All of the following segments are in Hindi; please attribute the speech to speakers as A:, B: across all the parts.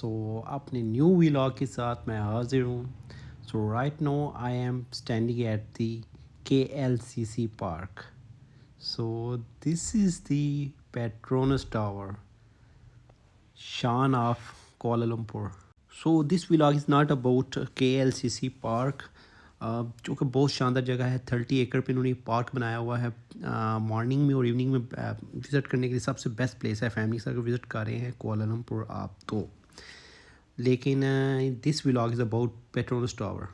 A: सो अपने न्यू व्लॉग के साथ मैं हाजिर हूँ। So right now I am standing at the KLCC park. So this is the Petronas tower, शान of Kuala Lumpur. So this vlog is not about KLCC park, जो कि बहुत शानदार जगह है। 30 एकड़ पे इन्होंने पार्क बनाया हुआ है। मॉर्निंग में और इवनिंग में विज़िट करने के लिए सबसे बेस्ट प्लेस है। फैमिली के साथ विज़िट कर रहे हैं कोलालमपुर आप तो। लेकिन this vlog is about Petronas tower.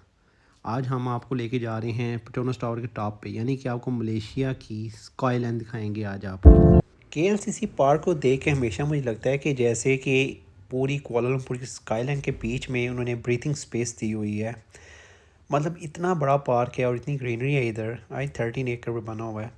A: आज हम आपको लेके जा रहे हैं पेट्रोनस टावर के टॉप पे, यानी कि आपको मलेशिया की स्काई लाइन दिखाएंगे आज आपको। KLCC पार्क को देख के हमेशा मुझे लगता है कि जैसे कि पूरी कुआलालंपुर की स्काई लाइन के बीच में उन्होंने ब्रीथिंग स्पेस दी हुई है। मतलब इतना बड़ा पार्क है और इतनी ग्रीनरी है इधर। 13 एकड़ पे बना हुआ है,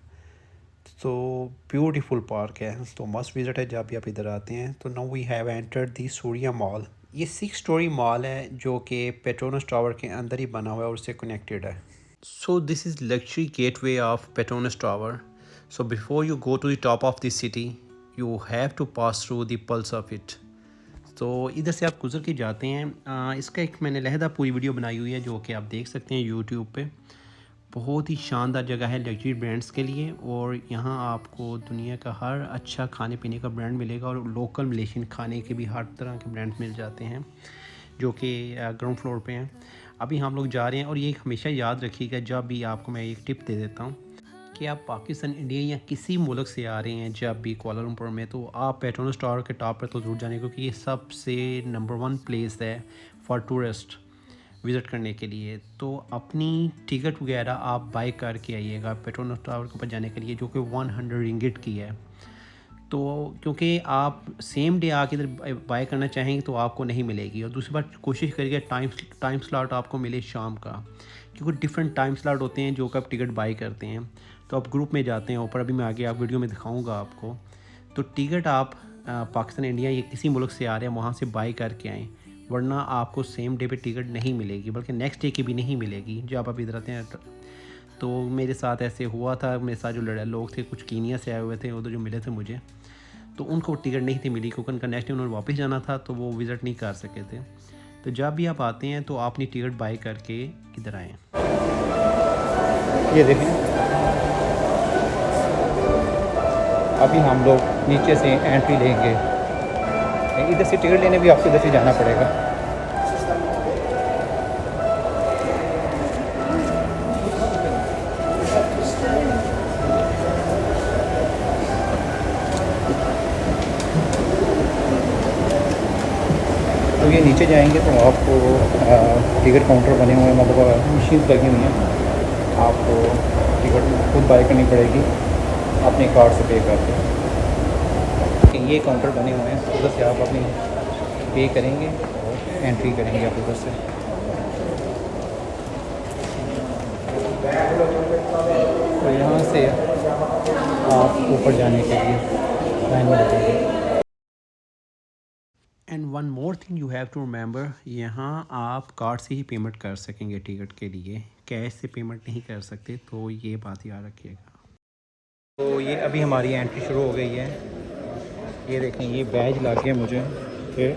A: तो ब्यूटीफुल पार्क है, तो मस्ट विजिट है जब भी आप इधर आते हैं। तो now we have entered the Suria mall. ये 6 स्टोरी मॉल है जो कि पेट्रोनस टावर के अंदर ही बना हुआ है और उससे कनेक्टेड है। So this is luxury gateway of Petronas tower. So before you go to the top of this city you have to pass through the pulse of it. तो इधर से आप गुजर के जाते हैं। इसका एक मैंने लहदा पूरी वीडियो बनाई हुई है जो कि आप देख सकते हैं यूट्यूब पे। बहुत ही शानदार जगह है लग्जरी ब्रांड्स के लिए, और यहाँ आपको दुनिया का हर अच्छा खाने पीने का ब्रांड मिलेगा और लोकल मलेशियन खाने के भी हर तरह के ब्रांड मिल जाते हैं जो कि ग्राउंड फ्लोर पे हैं। अभी हम लोग जा रहे हैं, और ये हमेशा याद रखिएगा जब भी आपको मैं एक टिप दे देता हूँ कि आप पाकिस्तान, इंडिया या किसी मुल्क से आ रहे हैं जब भी कुआलालंपुर में, तो आप पेट्रोनस टावर के टॉप पर तो ज़रूर जाने, क्योंकि ये सबसे नंबर 1 प्लेस है फॉर टूरिस्ट विज़िट करने के लिए। तो अपनी टिकट वगैरह आप बाई करके आइएगा पेट्रोनस टावर के ऊपर जाने के लिए, जो कि 100 रिंगिट की है। तो क्योंकि आप सेम डे आके इधर बाय करना चाहेंगे तो आपको नहीं मिलेगी, और दूसरी बात कोशिश करिए टाइम स्लॉट आपको मिले शाम का, क्योंकि डिफरेंट टाइम स्लॉट होते हैं जो कि आप टिकट बाई करते हैं। तो आप ग्रुप में जाते हैं ऊपर, अभी मैं आगे आप वीडियो में दिखाऊंगा आपको। तो टिकट आप पाकिस्तान, इंडिया या किसी मुल्क से आ रहे हैं वहाँ से बाई करके आएँ, वरना आपको सेम डे पे टिकट नहीं मिलेगी, बल्कि नेक्स्ट डे की भी नहीं मिलेगी जब आप इधर आते हैं। तो मेरे साथ ऐसे हुआ था, मेरे साथ जो लोग थे कुछ कीनिया से आए हुए थे उधर जो मिले थे मुझे, तो उनको टिकट नहीं थी मिली, क्योंकि उनका नेक्स्ट डे उन्होंने वापस जाना था, तो वो विज़िट नहीं कर सके थे। तो जब भी आप आते हैं तो आप अपनी टिकट बाई करके इधर आएँ।
B: ये देखें, अभी हम लोग नीचे से एंट्री लेंगे। इधर से टिकट लेने भी आपको इधर से जाना पड़ेगा। तो ये नीचे जाएंगे तो आपको टिकट काउंटर बने हुए हैं, मतलब मशीन लगी हुई हैं। आपको टिकट खुद बाई करनी पड़ेगी अपने कार्ड से पे करके। ये काउंटर बने हुए हैं, उधर से आप अपनी पे करेंगे और एंट्री करेंगे आप उधर से। तो यहाँ से आप ऊपर जाने के लिए लाइन में लगेंगे।
A: And one more thing you have to remember, यहाँ आप कार्ड से ही पेमेंट कर सकेंगे टिकट के लिए, कैश से पेमेंट नहीं कर सकते, तो ये बात याद रखिएगा।
B: तो ये अभी हमारी एंट्री शुरू हो गई है। ये देखें, ये बैज लग गया मुझे फिर।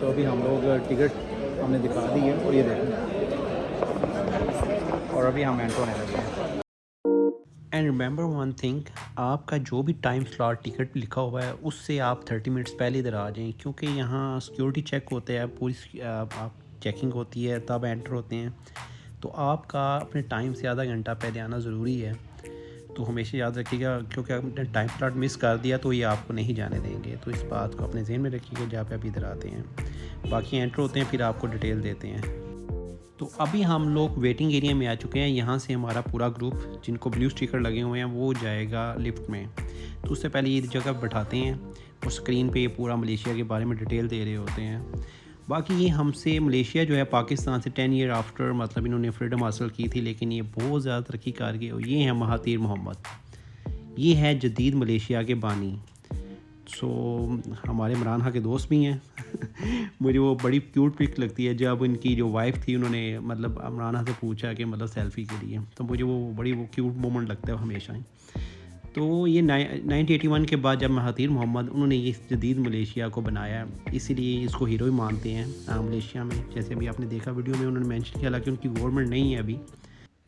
B: तो अभी हम लोग टिकट हमने दिखा दी है और ये देखें, और अभी हम एंटर होने लगे हैं।
A: एंड रिमेंबर वन थिंग, आपका जो भी टाइम स्लॉट टिकट लिखा हुआ है उससे आप 30 मिनट्स पहले इधर आ जाएं, क्योंकि यहाँ सिक्योरिटी चेक होते हैं, पूरी आप चेकिंग होती है तब एंटर होते हैं। तो आपका अपने टाइम से आधा घंटा पहले आना ज़रूरी है। तो हमेशा याद रखिएगा, क्योंकि आपने टाइम स्लॉट मिस कर दिया तो ये आपको नहीं जाने देंगे। तो इस बात को अपने जहन में रखिएगा जहाँ पे आप इधर आते हैं। बाकी एंटर होते हैं फिर आपको डिटेल देते हैं। तो अभी हम लोग वेटिंग एरिया में आ चुके हैं। यहाँ से हमारा पूरा ग्रुप जिनको ब्लू स्टिकर लगे हुए हैं वो जाएगा लिफ्ट में। तो उससे पहले ये जगह बैठाते हैं और स्क्रीन पे ये पूरा मलेशिया के बारे में डिटेल दे रहे होते हैं। बाकी ये हमसे मलेशिया जो है पाकिस्तान से 10 ईयर आफ्टर, मतलब इन्होंने फ्रीडम हासिल की थी, लेकिन ये बहुत ज़्यादा तरक्की कर गए। और ये हैं महातीर मोहम्मद, ये है जदीद मलेशिया के बानी। सो हमारे इमरान खान के दोस्त भी हैं। मुझे वो बड़ी क्यूट पिक लगती है जब उनकी जो वाइफ थी उन्होंने मतलब इमरान खान से पूछा कि मतलब सेल्फ़ी के लिए, तो मुझे वो बड़ी वो क्यूट मोमेंट लगता है हमेशा ही। तो ये 1981 के बाद जब महातीर मोहम्मद उन्होंने ये जदीद मलेशिया को बनाया, इसीलिए इसको हीरो ही मानते हैं मलेशिया में। जैसे अभी आपने देखा वीडियो में उन्होंने मेंशन किया, हालांकि उनकी गवर्नमेंट नहीं है अभी,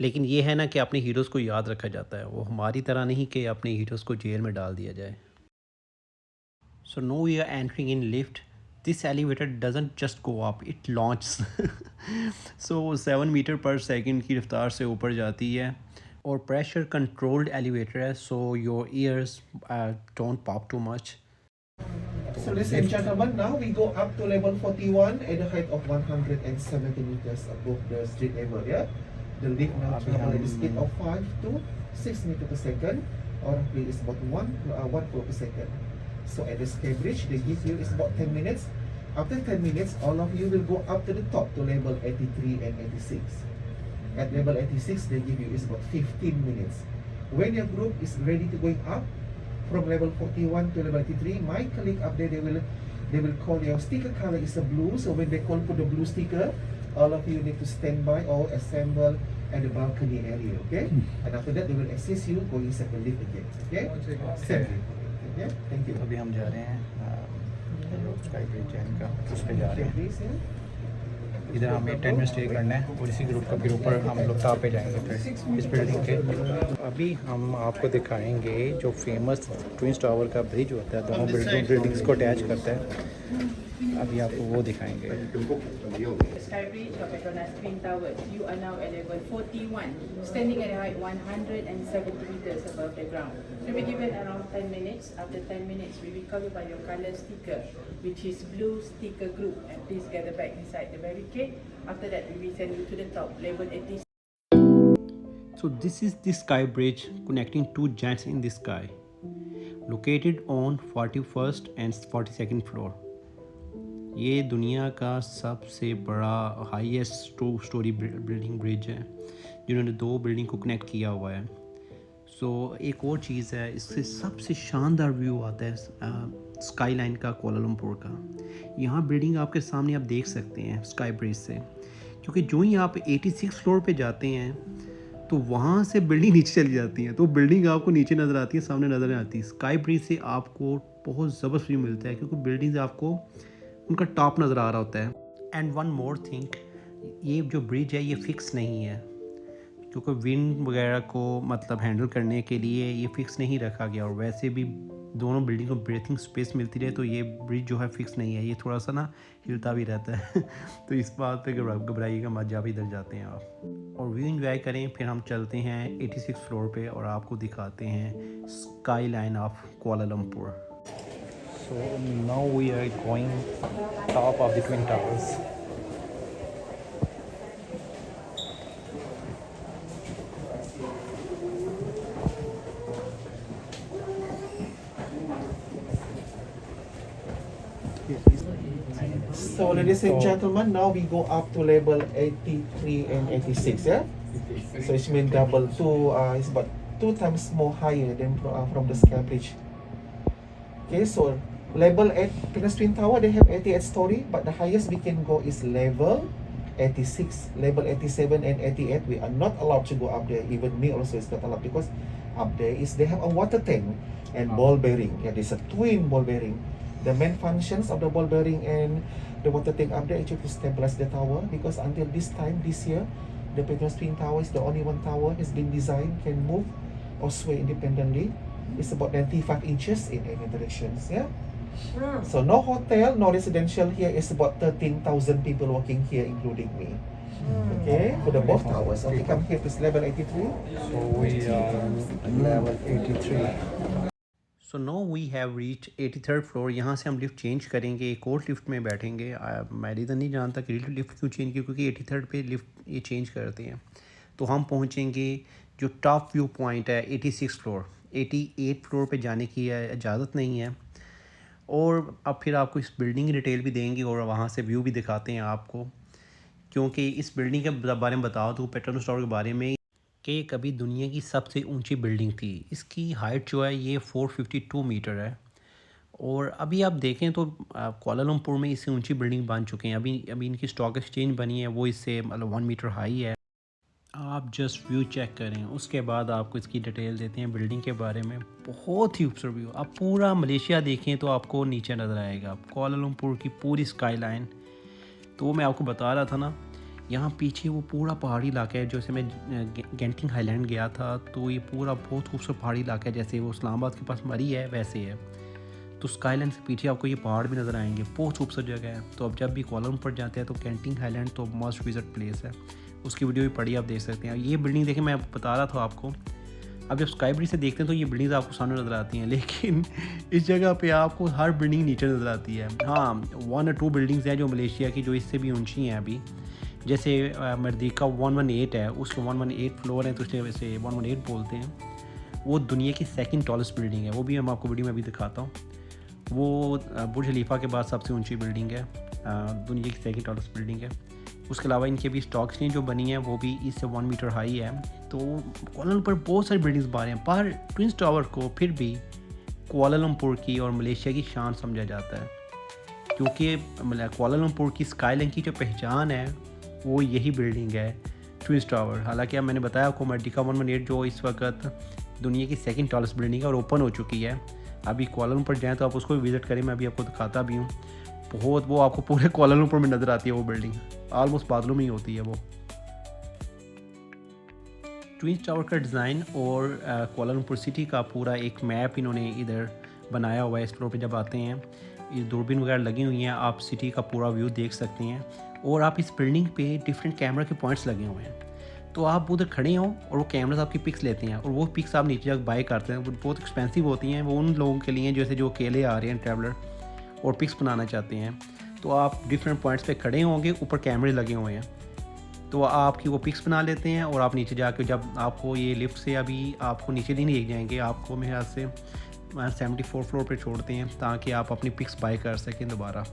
A: लेकिन ये है ना कि अपने हीरोज़ को याद रखा जाता है। वो हमारी तरह नहीं कि अपने हीरोज़ को जेल में डाल दिया जाए। So now we are entering in lift. This elevator doesn't just go up, it launch. So 7 meter per second की रफ्तार से ऊपर जाती है और प्रेशर कंट्रोल्ड एलिवेटर है, so your ears don't pop too much.
C: So ladies and gentlemen, now we go up to level 41 at the height of 170 meters above the street level. Yeah, the lift now travel at the speed of 5 to 6 meters per second, or roughly is about 1 floor per second. So at the sky bridge, they give you is about 10 minutes. After 10 minutes, all of you will go up to the top to level 83 and 86. At level 86, they give you is about 15 minutes. When your group is ready to going up from level 41 to level 83, my colleague up there, they will call your sticker color is a blue. So when they call for the blue sticker, all of you need to stand by or assemble at the balcony area, okay? And after that, they will assist you going inside the lift again, okay? Safely. Okay? Thank you.
B: अभी हम जा रहे हैं स्काई ब्रिज जैन का, उस पर जा रहे हैं।
C: Please, yeah.
B: इधर हमें 10 मिनट स्टे करना है और इसी ग्रुप का फिर ऊपर हम लोग टॉप पे जाएंगे फिर इस बिल्डिंग के। अभी हम आपको दिखाएंगे जो फेमस ट्विंस टावर का ब्रिज होता है, दोनों बिल्डिंग्स को अटैच करता है। अभी आपको वो दिखाएंगे।
D: Sky Bridge of Petronas Twin Towers. You are now at level 41, standing at a height 170 meters above the ground. You'll be given around 10 minutes. After 10 minutes, we will call you by your color sticker, which is blue sticker group. And please gather back inside the barricade. After that, we will send you to the top, level 80.
A: So this is the sky bridge connecting two jets in the sky, located on 41st and 42nd floor. ये दुनिया का सबसे बड़ा हाईएस्ट 2 स्टोरी बिल्डिंग ब्रिज है जिन्होंने 2 बिल्डिंग को कनेक्ट किया हुआ है। सो एक और चीज़ है, इससे सबसे शानदार व्यू आता है स्काई लाइन का, कोलालमपुर का। यहाँ बिल्डिंग आपके सामने आप देख सकते हैं स्काई ब्रिज से, क्योंकि जो ही आप 86 फ्लोर पे जाते हैं तो वहाँ से बिल्डिंग नीचे चली जाती है, तो बिल्डिंग आपको नीचे नज़र आती है, सामने नज़र नहीं आती। स्काई ब्रिज से आपको बहुत ज़बरदस्त व्यू मिलता है, क्योंकि बिल्डिंग आपको उनका टॉप नज़र आ रहा होता है। एंड वन मोर थिंग, ये जो ब्रिज है ये फ़िक्स नहीं है, क्योंकि विंड वगैरह को मतलब हैंडल करने के लिए ये फ़िक्स नहीं रखा गया, और वैसे भी दोनों बिल्डिंग को ब्रीथिंग स्पेस मिलती रहे, तो ये ब्रिज जो है फ़िक्स नहीं है, ये थोड़ा सा ना हिलता भी रहता है। तो इस बात पे घबराइएगा मत, जब इधर जाते हैं आप, और व्यू इंजॉय करें। फिर हम चलते हैं 86 फ्लोर पे और आपको दिखाते हैं sky line of Kuala Lumpur.
B: So now we are going top of the Twin Towers.
C: So ladies and gentlemen, now we go up to level 83 and 86, yeah? So it's mean double two, it's about 2 times more higher than from the sky bridge. Okay, so level 8, Petronas Twin Tower, they have 88 story, but the highest we can go is level 86. Level 87 and 88, we are not allowed to go up there. Even me also is not allowed, because up there is they have a water tank and ball bearing. Yeah, there's a twin ball bearing. The main functions of the ball bearing and the water tank up there actually to stabilize the tower, because until this year, the Petronas Twin Tower is the only one tower has been designed, can move or sway independently. It's about 95 inches in any directions, yeah? So no hotel, no residential here. It's about 13,000 people working here, including me. Okay, for the both towers. Okay, come here, please, level 83.
B: So we are level 83.
A: So now we have reach 83rd floor. यहाँ से हम लिफ्ट चेंज करेंगे, एक और लिफ्ट में बैठेंगे। मैं रीज़न नहीं जानता कि लिफ्ट क्यों चेंज की, क्योंकि 83rd पे लिफ्ट ये चेंज करते हैं। तो हम पहुँचेंगे जो टॉप व्यू पॉइंट है 86 फ्लोर। 88 फ्लोर पे जाने की इजाज़त नहीं है। और अब फिर आपको इस बिल्डिंग की डिटेल भी देंगे और वहाँ से व्यू भी दिखाते हैं आपको, क्योंकि इस बिल्डिंग के बारे में बताओ तो पेट्रोनस टावर के बारे में कि ये कभी दुनिया की सबसे ऊंची बिल्डिंग थी। इसकी हाइट जो है ये 452 मीटर है, और अभी आप देखें तो कोलालमपुर में इससे ऊंची बिल्डिंग बन चुके हैं। अभी इनकी स्टॉक एक्सचेंज बनी है, वो इससे मतलब 1 मीटर हाई है। आप जस्ट व्यू चेक करें, उसके बाद आपको इसकी डिटेल देते हैं बिल्डिंग के बारे में। बहुत ही खूबसूरत व्यू। आप पूरा मलेशिया देखें तो आपको नीचे नज़र आएगा, कुआलालंपुर की पूरी स्काई लाइन। तो वो मैं आपको बता रहा था ना, यहाँ पीछे वो पूरा पहाड़ी इलाका है। जैसे मैं गेंटिंग हाईलैंड गया था तो ये पूरा बहुत खूबसूरत पहाड़ी इलाका है, जैसे वो इस्लामाबाद के पास मरी है वैसे है। तो स्काई लाइन से पीछे आपको ये पहाड़ भी नज़र आएंगे, बहुत खूबसूरत जगह है। तो अब जब भी कुआलालंपुर जाते हैं तो गेंटिंग हाईलैंड तो मस्ट विजिट प्लेस है। उसकी वीडियो भी पड़ी, आप देख सकते हैं। ये बिल्डिंग देखें, मैं बता रहा था आपको, अब जब स्काई ब्रिज से देखते हैं तो ये बिल्डिंग्स आपको सामने नज़र आती हैं, लेकिन इस जगह पे आपको हर बिल्डिंग नीचे नज़र आती है। हाँ, 1 और 2 बिल्डिंग्स हैं जो मलेशिया की, जो इससे भी ऊंची हैं अभी। जैसे मरदीका 118 है, उसके 118 फ्लोर हैं तो इसलिए वैसे 118 बोलते हैं। वो दुनिया की सेकंड टॉलेस्ट बिल्डिंग है, वो भी हम आपको वीडियो में अभी दिखाता हूँ। वो बुर्ज खलीफा के बाद सबसे ऊंची बिल्डिंग है, दुनिया की सेकंड टॉलेस्ट बिल्डिंग है। उसके अलावा इनके भी स्टॉक्स नहीं जो बनी है वो भी इससे 1 मीटर हाई है। तो कुआलालंपुर बहुत सारी बिल्डिंग्स बन रहे हैं, पर ट्विंस टावर को फिर भी कुआलालंपुर की और मलेशिया की शान समझा जाता है, क्योंकि कुआलालंपुर की स्काई लाइन की जो पहचान है वो यही बिल्डिंग है, ट्विंस टावर। हालांकि अब मैंने बताया आपको मर्डिका 118 जो इस वक्त दुनिया की सेकंड टॉलेस्ट बिल्डिंग है और ओपन हो चुकी है। अभी कुआलालंपुर जाएँ तो आप उसको भी विज़िट करें, मैं अभी आपको दिखाता भी हूँ। बहुत वो आपको पूरे कुआलालंपुर में नज़र आती है वो बिल्डिंग, ऑलमोस्ट बादलों में ही होती है वो। ट्विंस टावर का डिज़ाइन और कुआलालंपुर सिटी का पूरा एक मैप इन्होंने इधर बनाया हुआ है। इस फ्लोर पे जब आते हैं ये दूरबीन वगैरह लगी हुई हैं, आप सिटी का पूरा व्यू देख सकते हैं। और आप इस बिल्डिंग पे डिफरेंट कैमरा के पॉइंट्स लगे हुए हैं, तो आप उधर खड़े हो और वो कैमरास आपकी पिक्स लेते हैं और वो पिक्स आप नीचे जाकर बाय करते हैं। वो बहुत एक्सपेंसिव होती हैं, वो उन लोगों के लिए जैसे जो अकेले आ रहे हैं ट्रैवलर और पिक्स बनाना चाहते हैं। तो आप डिफरेंट पॉइंट्स पे खड़े होंगे, ऊपर कैमरे लगे हुए हैं, तो आपकी वो पिक्स बना लेते हैं। और आप नीचे जाके जब आपको ये लिफ्ट से अभी आपको नीचे नहीं ले जाएंगे, आपको मेरे हाथ से 74 फ्लोर पे छोड़ते हैं ताकि आप अपनी पिक्स बाय कर सकें दोबारा।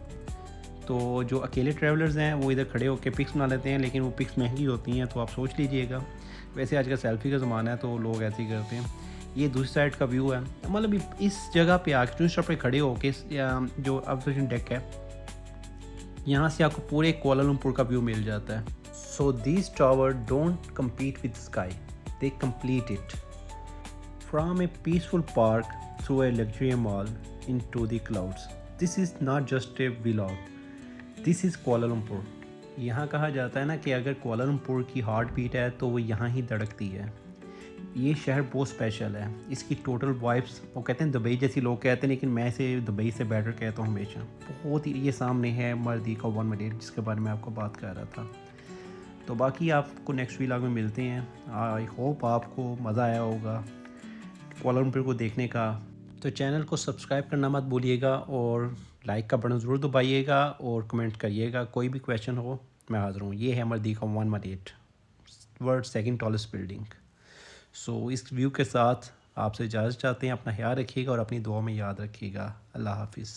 A: तो जो अकेले ट्रैवलर्स हैं वो इधर खड़े होकर पिक्स बना लेते हैं, लेकिन वो पिक्स महंगी होती हैं, तो आप सोच लीजिएगा। वैसे आजकल सेल्फी का ज़माना है तो लोग ऐसे ही करते हैं। ये दूसरी साइड का व्यू है, मतलब इस जगह पे आके ट्विन टावर पे खड़े होके जो ऑब्जर्वेशन डेक है यहाँ से आपको पूरे कुआलालंपुर का व्यू मिल जाता है। So this tower don't compete with sky, they complete it. From a peaceful park through a luxury mall into the clouds. This is not just a vlog, this is Kuala Lumpur. यहाँ कहा जाता है ना कि अगर कुआलालंपुर की हार्ट बीट है तो वो यहाँ ही धड़कती है। ये शहर बहुत स्पेशल है, इसकी टोटल वाइब्स, वो कहते हैं दुबई जैसी लोग कहते हैं, लेकिन मैं इसे दुबई से बेटर कहता हूँ हमेशा। बहुत ही, ये सामने है मरदीका 118 जिसके बारे में आपको बात कर रहा था। तो बाकी आपको नेक्स्ट व्लॉग में मिलते हैं। आई होप आपको मज़ा आया होगा कुआलालंपुर को देखने का। तो चैनल को सब्सक्राइब करना मत भूलिएगा और लाइक का बटन ज़रूर दबाइएगा और कमेंट करिएगा। कोई भी क्वेश्चन हो मैं हाज़िर हूँ। ये है मरदीका 118, वर्ल्ड सेकंड टॉलेस्ट बिल्डिंग। सो इस व्यू के साथ आपसे इजाज़त चाहते हैं। अपना ख्याल रखिएगा और अपनी दुआ में याद रखिएगा। अल्लाह हाफिज़।